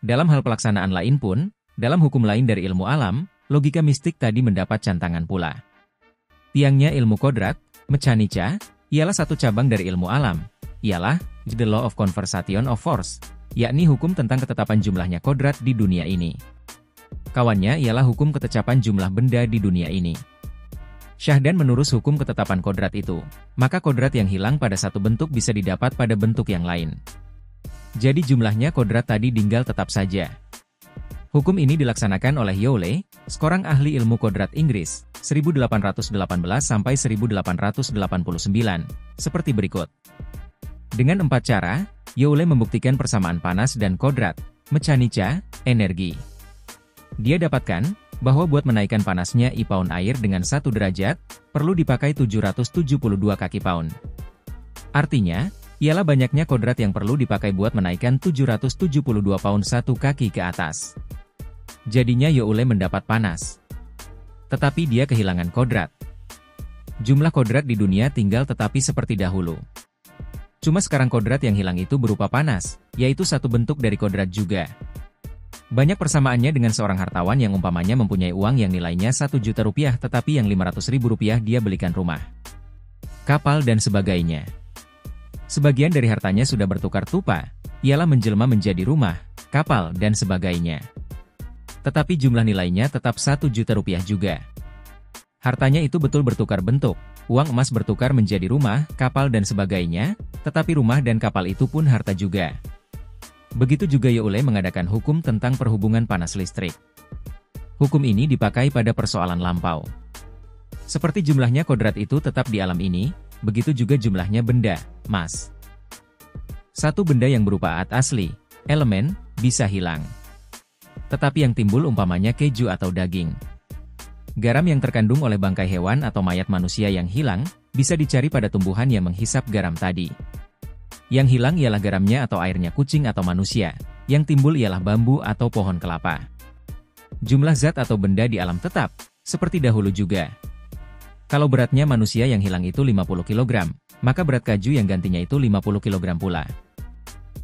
Dalam hal pelaksanaan lain pun, dalam hukum lain dari ilmu alam, logika mistik tadi mendapat cantangan pula. Tiangnya ilmu kodrat, mechanica, ialah satu cabang dari ilmu alam, ialah the law of conservation of force, yakni hukum tentang ketetapan jumlahnya kodrat di dunia ini. Kawannya ialah hukum ketetapan jumlah benda di dunia ini. Syahdan menurus hukum ketetapan kodrat itu, maka kodrat yang hilang pada satu bentuk bisa didapat pada bentuk yang lain. Jadi jumlahnya kodrat tadi tinggal tetap saja. Hukum ini dilaksanakan oleh Joule, seorang ahli ilmu kodrat Inggris, 1818 sampai 1889, seperti berikut. Dengan 4 cara, Joule membuktikan persamaan panas dan kodrat, mechanica, energi. Dia dapatkan bahwa buat menaikkan panasnya I-pound air dengan 1 derajat, perlu dipakai 772 kaki pound. Artinya, ialah banyaknya kodrat yang perlu dipakai buat menaikkan 772 pound 1 kaki ke atas. Jadinya Joule mendapat panas. Tetapi dia kehilangan kodrat. Jumlah kodrat di dunia tinggal tetapi seperti dahulu. Cuma sekarang kodrat yang hilang itu berupa panas, yaitu satu bentuk dari kodrat juga. Banyak persamaannya dengan seorang hartawan yang umpamanya mempunyai uang yang nilainya 1 juta rupiah tetapi yang 500.000 rupiah dia belikan rumah, kapal dan sebagainya. Sebagian dari hartanya sudah bertukar tupa, ialah menjelma menjadi rumah, kapal dan sebagainya. Tetapi jumlah nilainya tetap 1 juta rupiah juga. Hartanya itu betul bertukar bentuk, uang emas bertukar menjadi rumah, kapal dan sebagainya, tetapi rumah dan kapal itu pun harta juga. Begitu juga Joule mengadakan hukum tentang perhubungan panas listrik. Hukum ini dipakai pada persoalan lampau. Seperti jumlahnya kodrat itu tetap di alam ini, begitu juga jumlahnya benda, mas. Satu benda yang berupa alat asli, elemen, bisa hilang. Tetapi yang timbul umpamanya keju atau daging. Garam yang terkandung oleh bangkai hewan atau mayat manusia yang hilang, bisa dicari pada tumbuhan yang menghisap garam tadi. Yang hilang ialah garamnya atau airnya kucing atau manusia, yang timbul ialah bambu atau pohon kelapa. Jumlah zat atau benda di alam tetap, seperti dahulu juga. Kalau beratnya manusia yang hilang itu 50 kg, maka berat kaju yang gantinya itu 50 kg pula.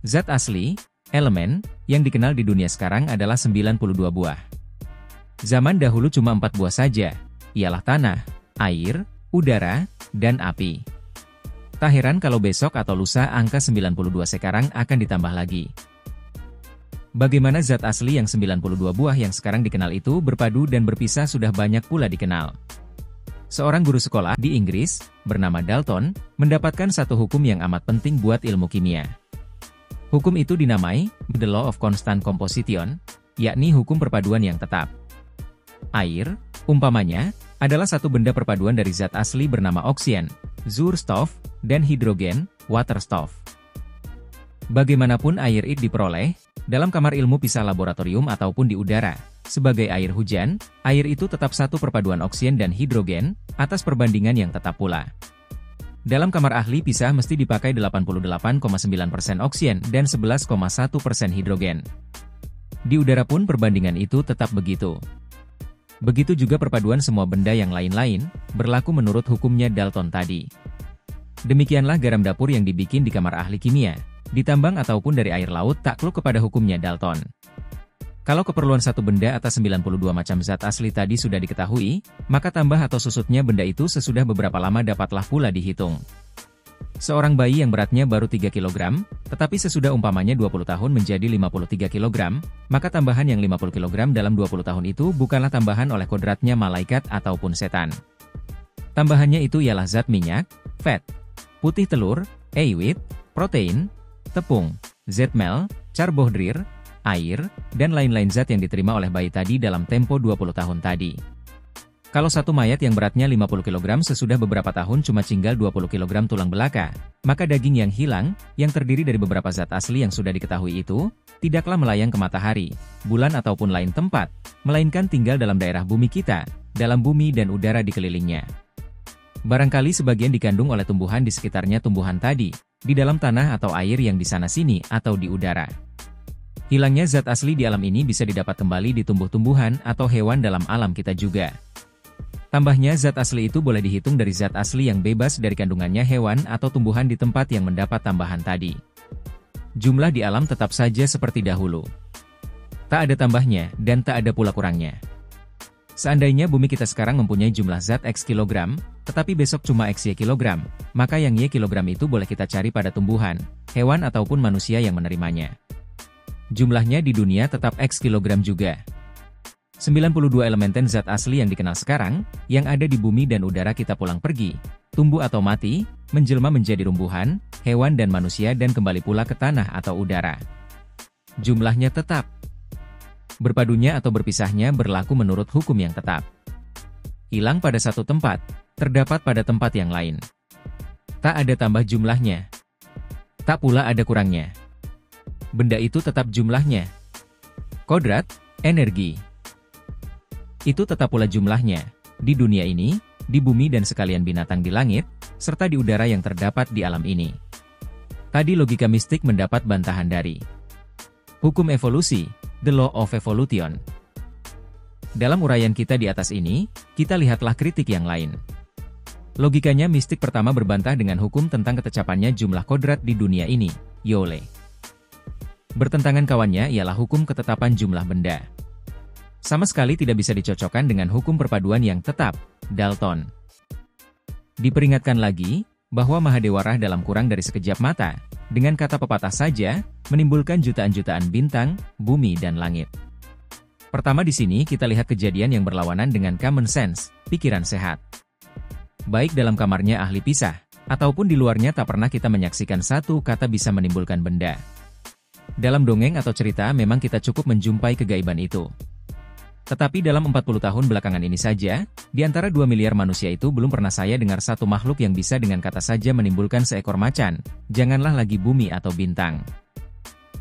Zat asli, elemen, yang dikenal di dunia sekarang adalah 92 buah. Zaman dahulu cuma 4 buah saja, ialah tanah, air, udara, dan api. Tak heran kalau besok atau lusa angka 92 sekarang akan ditambah lagi. Bagaimana zat asli yang 92 buah yang sekarang dikenal itu berpadu dan berpisah sudah banyak pula dikenal. Seorang guru sekolah di Inggris, bernama Dalton, mendapatkan satu hukum yang amat penting buat ilmu kimia. Hukum itu dinamai The Law of Constant Composition, yakni hukum perpaduan yang tetap. Air, umpamanya, adalah satu benda perpaduan dari zat asli bernama oksigen, Sauerstoff, dan hidrogen, Waterstoff. Bagaimanapun air itu diperoleh, dalam kamar ilmu pisah laboratorium ataupun di udara, sebagai air hujan, air itu tetap satu perpaduan oksigen dan hidrogen, atas perbandingan yang tetap pula. Dalam kamar ahli pisah mesti dipakai 88,9% oksigen dan 11,1% hidrogen. Di udara pun perbandingan itu tetap begitu. Begitu juga perpaduan semua benda yang lain-lain, berlaku menurut hukumnya Dalton tadi. Demikianlah garam dapur yang dibikin di kamar ahli kimia, ditambang ataupun dari air laut takluk kepada hukumnya Dalton. Kalau keperluan satu benda atas 92 macam zat asli tadi sudah diketahui, maka tambah atau susutnya benda itu sesudah beberapa lama dapatlah pula dihitung. Seorang bayi yang beratnya baru 3 kg, tetapi sesudah umpamanya 20 tahun menjadi 53 kg, maka tambahan yang 50 kg dalam 20 tahun itu bukanlah tambahan oleh kodratnya malaikat ataupun setan. Tambahannya itu ialah zat minyak, fat, putih telur, eiwit, protein, tepung, zetmel, carbohidrat, air, dan lain-lain zat yang diterima oleh bayi tadi dalam tempo 20 tahun tadi. Kalau satu mayat yang beratnya 50 kg sesudah beberapa tahun cuma tinggal 20 kg tulang belaka, maka daging yang hilang, yang terdiri dari beberapa zat asli yang sudah diketahui itu, tidaklah melayang ke matahari, bulan ataupun lain tempat, melainkan tinggal dalam daerah bumi kita, dalam bumi dan udara dikelilingnya. Barangkali sebagian dikandung oleh tumbuhan di sekitarnya tumbuhan tadi, di dalam tanah atau air yang di sana-sini atau di udara. Hilangnya zat asli di alam ini bisa didapat kembali di tumbuh-tumbuhan atau hewan dalam alam kita juga. Tambahnya zat asli itu boleh dihitung dari zat asli yang bebas dari kandungannya hewan atau tumbuhan di tempat yang mendapat tambahan tadi. Jumlah di alam tetap saja seperti dahulu. Tak ada tambahnya, dan tak ada pula kurangnya. Seandainya bumi kita sekarang mempunyai jumlah zat X kilogram, tetapi besok cuma X Y kilogram, maka yang Y kilogram itu boleh kita cari pada tumbuhan, hewan ataupun manusia yang menerimanya. Jumlahnya di dunia tetap X kilogram juga. 92 elementen zat asli yang dikenal sekarang, yang ada di bumi dan udara kita pulang pergi, tumbuh atau mati, menjelma menjadi rumbuhan, hewan dan manusia dan kembali pula ke tanah atau udara. Jumlahnya tetap. Berpadunya atau berpisahnya berlaku menurut hukum yang tetap. Hilang pada satu tempat, terdapat pada tempat yang lain. Tak ada tambah jumlahnya. Tak pula ada kurangnya. Benda itu tetap jumlahnya. Kodrat, energi. Itu tetap pula jumlahnya, di dunia ini, di bumi dan sekalian binatang di langit, serta di udara yang terdapat di alam ini. Tadi logika mistik mendapat bantahan dari hukum evolusi, the law of evolution. Dalam uraian kita di atas ini, kita lihatlah kritik yang lain. Logikanya mistik pertama berbantah dengan hukum tentang ketecapannya jumlah kodrat di dunia ini, Yole. Bertentangan kawannya ialah hukum ketetapan jumlah benda. Sama sekali tidak bisa dicocokkan dengan hukum perpaduan yang tetap, Dalton. Diperingatkan lagi, bahwa Mahadewarah dalam kurang dari sekejap mata, dengan kata pepatah saja, menimbulkan jutaan-jutaan bintang, bumi dan langit. Pertama di sini kita lihat kejadian yang berlawanan dengan common sense, pikiran sehat. Baik dalam kamarnya ahli pisah, ataupun di luarnya tak pernah kita menyaksikan satu kata bisa menimbulkan benda. Dalam dongeng atau cerita memang kita cukup menjumpai kegaiban itu. Tetapi dalam 40 tahun belakangan ini saja, di antara 2 miliar manusia itu belum pernah saya dengar satu makhluk yang bisa dengan kata saja menimbulkan seekor macan, janganlah lagi bumi atau bintang.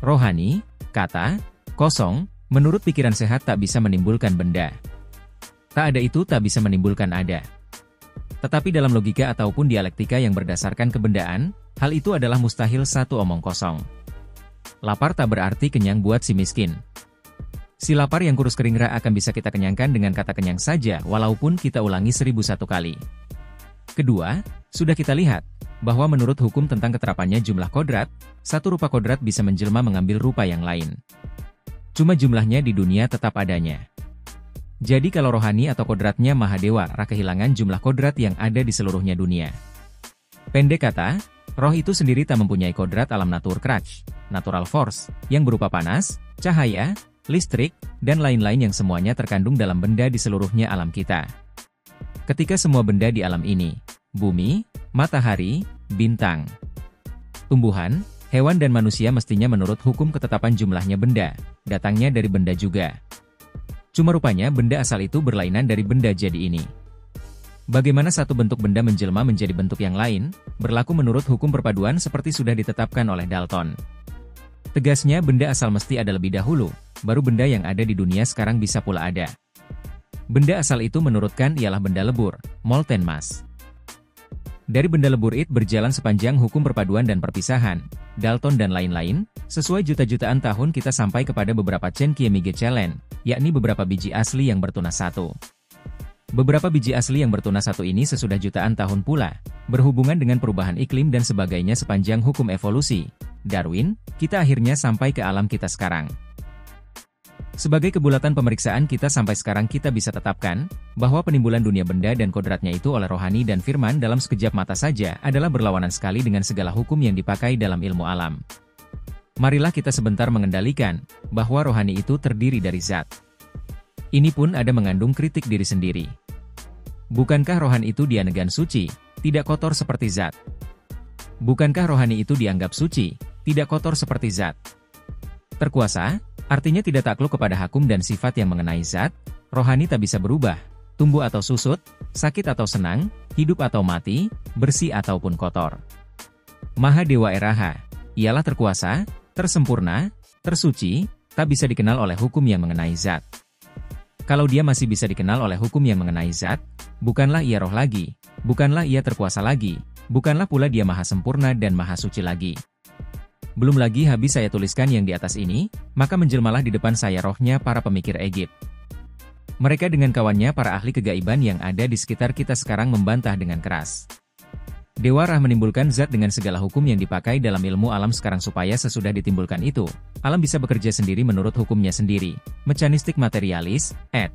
Rohani, kata, kosong, menurut pikiran sehat tak bisa menimbulkan benda. Tak ada itu tak bisa menimbulkan ada. Tetapi dalam logika ataupun dialektika yang berdasarkan kebendaan, hal itu adalah mustahil satu omong kosong. Lapar tak berarti kenyang buat si miskin. Si lapar yang kurus kering rak akan bisa kita kenyangkan dengan kata kenyang saja walaupun kita ulangi 1001 kali. Kedua, sudah kita lihat, bahwa menurut hukum tentang keterapannya jumlah kodrat, satu rupa kodrat bisa menjelma mengambil rupa yang lain. Cuma jumlahnya di dunia tetap adanya. Jadi kalau rohani atau kodratnya Mahadewa kehilangan jumlah kodrat yang ada di seluruhnya dunia. Pendek kata, roh itu sendiri tak mempunyai kodrat alam naturkraft, natural force, yang berupa panas, cahaya, listrik, dan lain-lain yang semuanya terkandung dalam benda di seluruhnya alam kita. Ketika semua benda di alam ini, bumi, matahari, bintang, tumbuhan, hewan dan manusia mestinya menurut hukum ketetapan jumlahnya benda, datangnya dari benda juga. Cuma rupanya benda asal itu berlainan dari benda jadi ini. Bagaimana satu bentuk benda menjelma menjadi bentuk yang lain, berlaku menurut hukum perpaduan seperti sudah ditetapkan oleh Dalton. Tegasnya benda asal mesti ada lebih dahulu, baru benda yang ada di dunia sekarang bisa pula ada. Benda asal itu menurutkan ialah benda lebur, molten mass. Dari benda lebur itu berjalan sepanjang hukum perpaduan dan perpisahan, Dalton dan lain-lain, sesuai juta-jutaan tahun kita sampai kepada beberapa Chen-Kiemige Chelen, yakni beberapa biji asli yang bertunas satu. Beberapa biji asli yang bertunas satu ini sesudah jutaan tahun pula, berhubungan dengan perubahan iklim dan sebagainya sepanjang hukum evolusi, Darwin, kita akhirnya sampai ke alam kita sekarang. Sebagai kebulatan pemeriksaan kita sampai sekarang kita bisa tetapkan, bahwa penimbulan dunia benda dan kodratnya itu oleh rohani dan firman dalam sekejap mata saja adalah berlawanan sekali dengan segala hukum yang dipakai dalam ilmu alam. Marilah kita sebentar mengendalikan, bahwa rohani itu terdiri dari zat. Ini pun ada mengandung kritik diri sendiri. Bukankah rohani itu dianegan suci, tidak kotor seperti zat? Bukankah rohani itu dianggap suci, tidak kotor seperti zat? Terkuasa, artinya tidak takluk kepada hukum dan sifat yang mengenai zat, rohani tak bisa berubah, tumbuh atau susut, sakit atau senang, hidup atau mati, bersih ataupun kotor. Mahadewa Eraha, ialah terkuasa, tersempurna, tersuci, tak bisa dikenal oleh hukum yang mengenai zat. Kalau dia masih bisa dikenal oleh hukum yang mengenai zat, bukanlah ia roh lagi, bukanlah ia terkuasa lagi, bukanlah pula dia maha sempurna dan maha suci lagi. Belum lagi habis saya tuliskan yang di atas ini, maka menjelmalah di depan saya rohnya para pemikir Egypt. Mereka dengan kawannya para ahli kegaiban yang ada di sekitar kita sekarang membantah dengan keras. Dewarah menimbulkan zat dengan segala hukum yang dipakai dalam ilmu alam sekarang supaya sesudah ditimbulkan itu, alam bisa bekerja sendiri menurut hukumnya sendiri. Mechanistic materialis, ed.